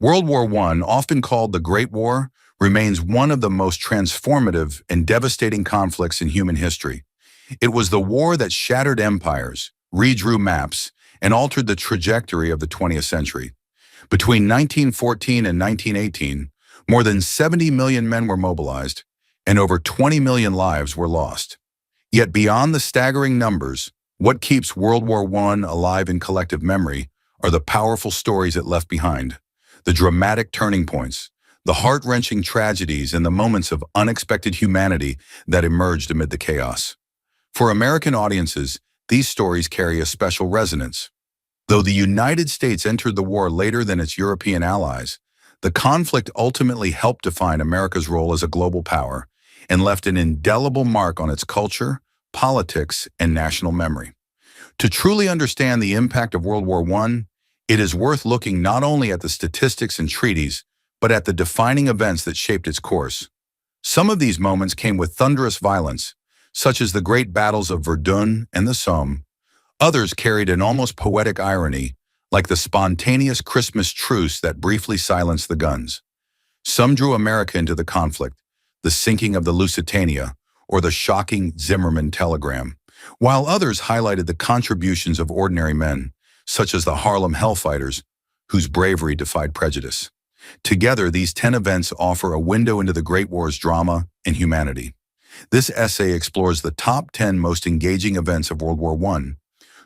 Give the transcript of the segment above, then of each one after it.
World War I, often called the Great War, remains one of the most transformative and devastating conflicts in human history. It was the war that shattered empires, redrew maps, and altered the trajectory of the 20th century. Between 1914 and 1918, more than 70 million men were mobilized, and over 20 million lives were lost. Yet beyond the staggering numbers, what keeps World War I alive in collective memory are the powerful stories it left behind, the dramatic turning points, the heart-wrenching tragedies, and the moments of unexpected humanity that emerged amid the chaos. For American audiences, these stories carry a special resonance. Though the United States entered the war later than its European allies, the conflict ultimately helped define America's role as a global power and left an indelible mark on its culture, politics, and national memory. To truly understand the impact of World War I, it is worth looking not only at the statistics and treaties, but at the defining events that shaped its course. Some of these moments came with thunderous violence, such as the great battles of Verdun and the Somme. Others carried an almost poetic irony, like the spontaneous Christmas truce that briefly silenced the guns. Some drew America into the conflict, the sinking of the Lusitania, or the shocking Zimmermann telegram, while others highlighted the contributions of ordinary men, such as the Harlem Hellfighters, whose bravery defied prejudice. Together, these 10 events offer a window into the Great War's drama and humanity. This essay explores the top 10 most engaging events of World War I,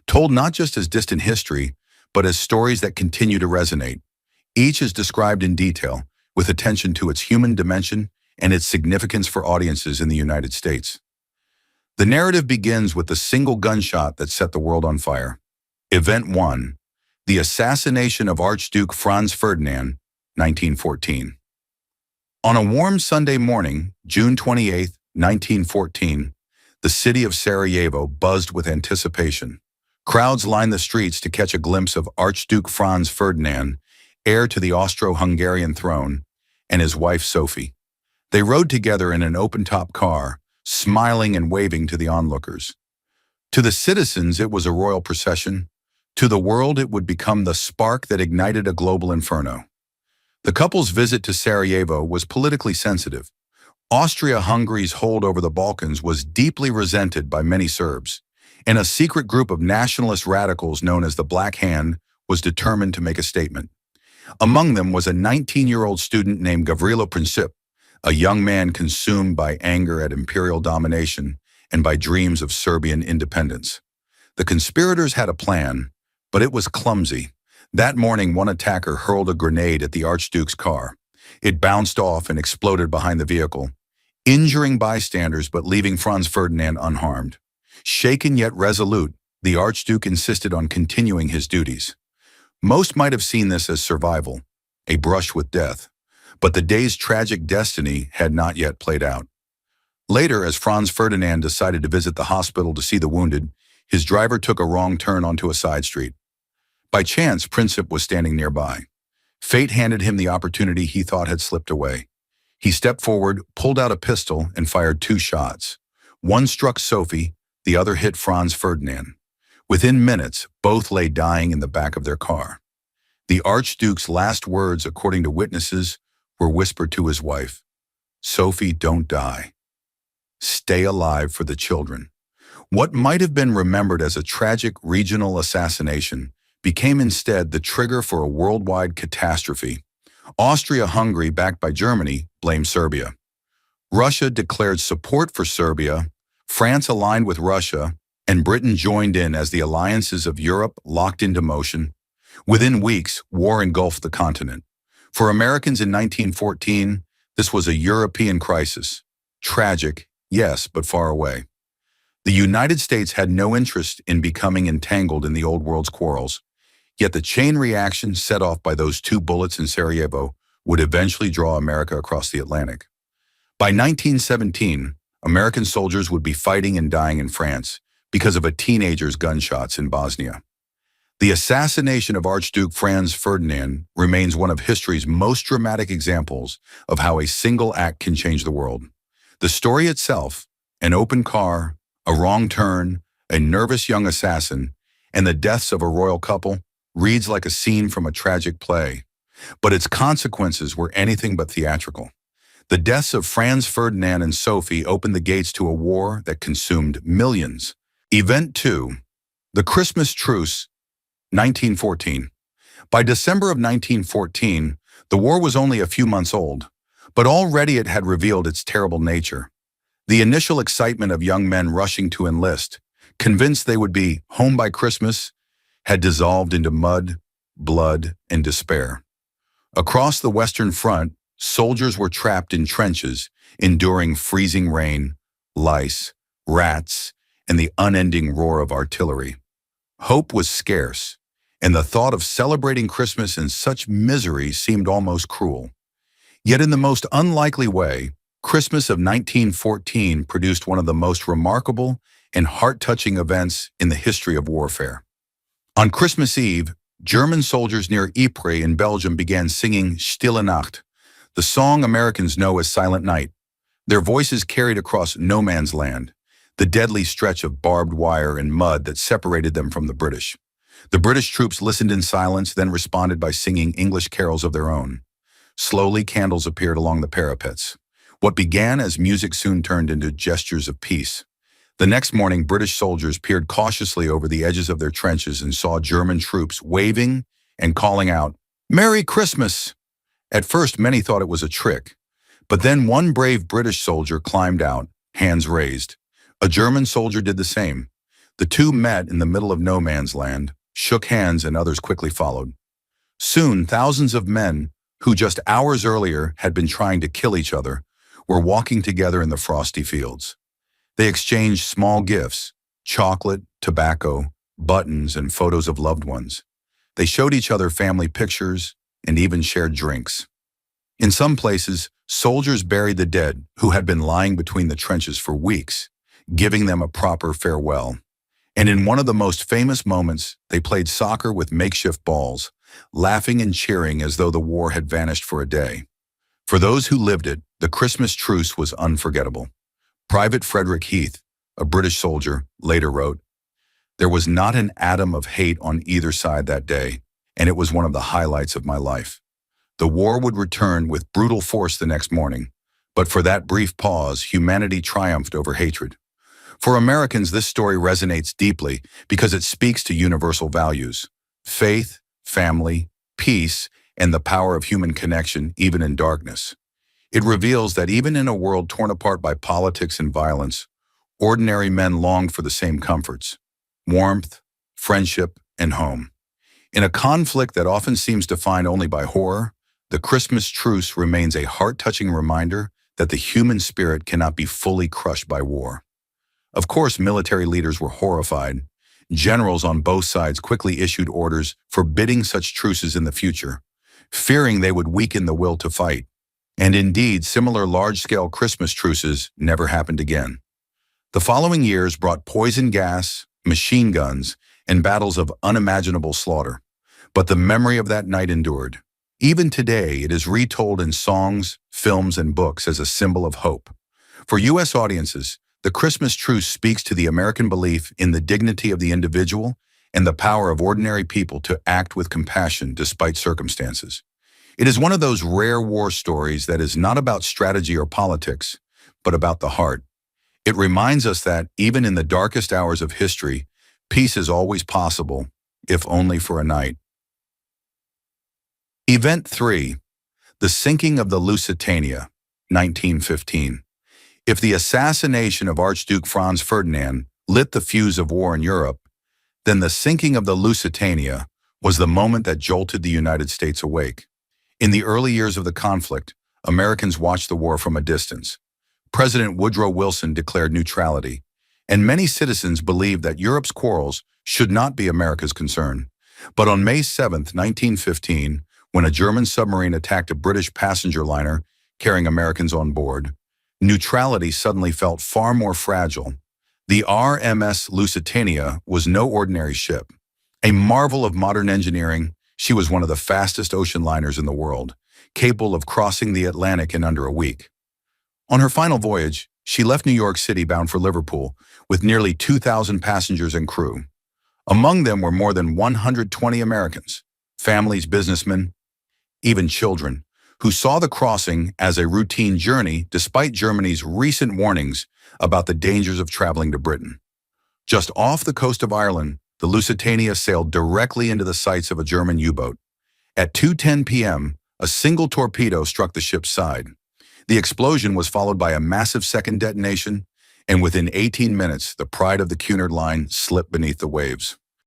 told not just as distant history, but as stories that continue to resonate. Each is described in detail, with attention to its human dimension and its significance for audiences in the United States. The narrative begins with the single gunshot that set the world on fire. Event 1. The assassination of Archduke Franz Ferdinand, 1914. On a warm Sunday morning, June 28, 1914, the city of Sarajevo buzzed with anticipation. Crowds lined the streets to catch a glimpse of Archduke Franz Ferdinand, heir to the Austro-Hungarian throne, and his wife Sophie. They rode together in an open-top car, smiling and waving to the onlookers. To the citizens, it was a royal procession. To the world, it would become the spark that ignited a global inferno. The couple's visit to Sarajevo was politically sensitive. Austria-Hungary's hold over the Balkans was deeply resented by many Serbs, and a secret group of nationalist radicals known as the Black Hand was determined to make a statement. Among them was a 19-year-old student named Gavrilo Princip, a young man consumed by anger at imperial domination and by dreams of Serbian independence. The conspirators had a plan, but it was clumsy. That morning, one attacker hurled a grenade at the Archduke's car. It bounced off and exploded behind the vehicle, injuring bystanders but leaving Franz Ferdinand unharmed. Shaken yet resolute, the Archduke insisted on continuing his duties. Most might have seen this as survival, a brush with death, but the day's tragic destiny had not yet played out. Later, as Franz Ferdinand decided to visit the hospital to see the wounded, his driver took a wrong turn onto a side street. By chance, Princip was standing nearby. Fate handed him the opportunity he thought had slipped away. He stepped forward, pulled out a pistol, and fired 2 shots. One struck Sophie, the other hit Franz Ferdinand. Within minutes, both lay dying in the back of their car. The Archduke's last words, according to witnesses, were whispered to his wife. "Sophie, don't die. Stay alive for the children." What might have been remembered as a tragic regional assassination became instead the trigger for a worldwide catastrophe. Austria-Hungary, backed by Germany, blamed Serbia. Russia declared support for Serbia, France aligned with Russia, and Britain joined in as the alliances of Europe locked into motion. Within weeks, war engulfed the continent. For Americans in 1914, this was a European crisis. Tragic, yes, but far away. The United States had no interest in becoming entangled in the old world's quarrels, yet the chain reaction set off by those 2 bullets in Sarajevo would eventually draw America across the Atlantic. By 1917, American soldiers would be fighting and dying in France because of a teenager's gunshots in Bosnia. The assassination of Archduke Franz Ferdinand remains one of history's most dramatic examples of how a single act can change the world. The story itself, an open car, a wrong turn, a nervous young assassin, and the deaths of a royal couple, reads like a scene from a tragic play. but its consequences were anything but theatrical. The deaths of Franz Ferdinand and Sophie opened the gates to a war that consumed millions. Event 2. The Christmas Truce, 1914. By December of 1914, the war was only a few months old, but already it had revealed its terrible nature. The initial excitement of young men rushing to enlist, convinced they would be home by Christmas, had dissolved into mud, blood, and despair. Across the Western Front, soldiers were trapped in trenches, enduring freezing rain, lice, rats, and the unending roar of artillery. Hope was scarce, and the thought of celebrating Christmas in such misery seemed almost cruel. Yet in the most unlikely way, Christmas of 1914 produced one of the most remarkable and heart-touching events in the history of warfare. On Christmas Eve, German soldiers near Ypres in Belgium began singing Stille Nacht, the song Americans know as Silent Night. Their voices carried across no man's land, the deadly stretch of barbed wire and mud that separated them from the British. The British troops listened in silence, then responded by singing English carols of their own. Slowly, candles appeared along the parapets. What began as music soon turned into gestures of peace. The next morning, British soldiers peered cautiously over the edges of their trenches and saw German troops waving and calling out, "Merry Christmas!" At first, many thought it was a trick, but then one brave British soldier climbed out, hands raised. A German soldier did the same. The two met in the middle of no man's land, shook hands, and others quickly followed. Soon, thousands of men who just hours earlier had been trying to kill each other were walking together in the frosty fields. They exchanged small gifts, chocolate, tobacco, buttons, and photos of loved ones. They showed each other family pictures and even shared drinks. In some places, soldiers buried the dead who had been lying between the trenches for weeks, giving them a proper farewell. And in one of the most famous moments, they played soccer with makeshift balls, laughing and cheering as though the war had vanished for a day. For those who lived it, the Christmas truce was unforgettable. Private Frederick Heath, a British soldier, later wrote, "There was not an atom of hate on either side that day, and it was one of the highlights of my life." The war would return with brutal force the next morning, but for that brief pause, humanity triumphed over hatred. For Americans, this story resonates deeply because it speaks to universal values: faith, family, peace, and the power of human connection, even in darkness. It reveals that even in a world torn apart by politics and violence, ordinary men longed for the same comforts: warmth, friendship, and home. In a conflict that often seems defined only by horror, the Christmas truce remains a heart-touching reminder that the human spirit cannot be fully crushed by war. Of course, military leaders were horrified. Generals on both sides quickly issued orders forbidding such truces in the future, fearing they would weaken the will to fight. And indeed, similar large-scale Christmas truces never happened again. The following years brought poison gas, machine guns, and battles of unimaginable slaughter. But the memory of that night endured. Even today, it is retold in songs, films, and books as a symbol of hope. For U.S. audiences, the Christmas truce speaks to the American belief in the dignity of the individual and the power of ordinary people to act with compassion despite circumstances. It is one of those rare war stories that is not about strategy or politics, but about the heart. It reminds us that, even in the darkest hours of history, peace is always possible, if only for a night. Event 3. The Sinking of the Lusitania, 1915. If the assassination of Archduke Franz Ferdinand lit the fuse of war in Europe, then the sinking of the Lusitania was the moment that jolted the United States awake. In the early years of the conflict, Americans watched the war from a distance. President Woodrow Wilson declared neutrality, and many citizens believed that Europe's quarrels should not be America's concern. But on May 7, 1915, when a German submarine attacked a British passenger liner carrying Americans on board, neutrality suddenly felt far more fragile. The RMS Lusitania was no ordinary ship. A marvel of modern engineering, she was one of the fastest ocean liners in the world, capable of crossing the Atlantic in under a week. On her final voyage, she left New York City bound for Liverpool with nearly 2,000 passengers and crew. Among them were more than 120 Americans, families, businessmen. even children, who saw the crossing as a routine journey despite Germany's recent warnings about the dangers of traveling to Britain. Just off the coast of Ireland, the Lusitania sailed directly into the sights of a German U-boat. At 2:10 p.m., a single torpedo struck the ship's side. The explosion was followed by a massive second detonation, and within 18 minutes, the Pride of the Cunard Line slipped beneath the waves.